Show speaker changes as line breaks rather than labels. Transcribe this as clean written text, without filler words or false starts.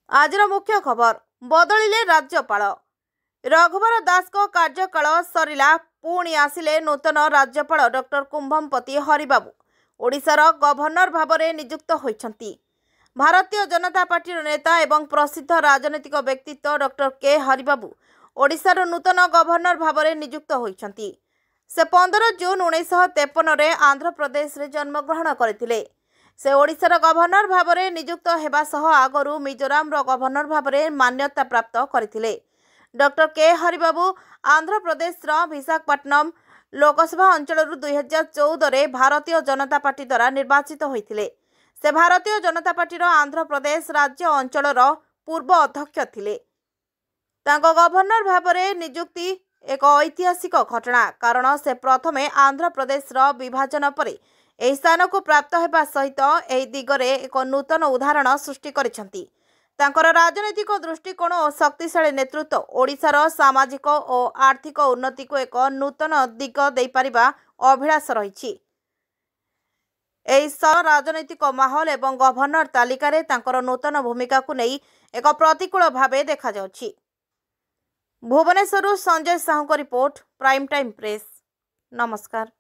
आजर मुख्य खबर बदलिले राज्यपाल रघुवर दास को कार्यकाल सरिला पुणी आसिले नूतन राज्यपाल डॉक्टर कुंभमपति हरिबाबू ओडिशार गवर्नर भाବରେ नियुक्त होइछंती। भारतीय जनता पार्टी नेता एवं प्रसिद्ध राजनीतिक व्यक्तित्व डॉक्टर के हरिबाबू ओडिशार नूतन गवर्नर भाବରେ नियुक्त होइछंती। से 15 जून 1953 रे आंध्र प्रदेश रे जन्मग्रहण करथिले। से ओडिशार गवर्नर भाବରେ नियुक्त हेबा सह आगरू मिजोराम रो गवर्नर भाବରେ मान्यता प्राप्त करथिले। डॉक्टर के हरिबाबू आंध्र प्रदेश रो विशाखापट्टनम लोकसभा अंचल 2014 रे भारतीय जनता पार्टी द्वारा निर्वाचित होइथिले। से भारतीय जनता पार्टी रो आंध्र प्रदेश राज्य अंचल रो पूर्व अध्यक्ष थिले। तांको गवर्नर भाବରେ नियुक्ति एक ऐतिहासिक घटना, कारण से प्रथमे आंध्र प्रदेश रो विभाजन परे एही स्थान को प्राप्त हेबा सहित एही दिगरे एक नूतन उदाहरण सृष्टि करिसंती। तांकर राजनैतिक दृष्टिकोण और शक्तिशाली नेतृत्व ओडिशार सामाजिक और आर्थिक उन्नति को एक नूतन दिग दे पारिबा अभिलाष रहिछि। एही राजनैतिक माहौल एवं गवर्नर तालिका रे तांकर नूतन भूमिका को नहीं एक प्रतिकूल भावे देखा जाउछि। भुवनेश्वर संजय साहू को रिपोर्ट, प्राइम टाइम प्रेस। नमस्कार।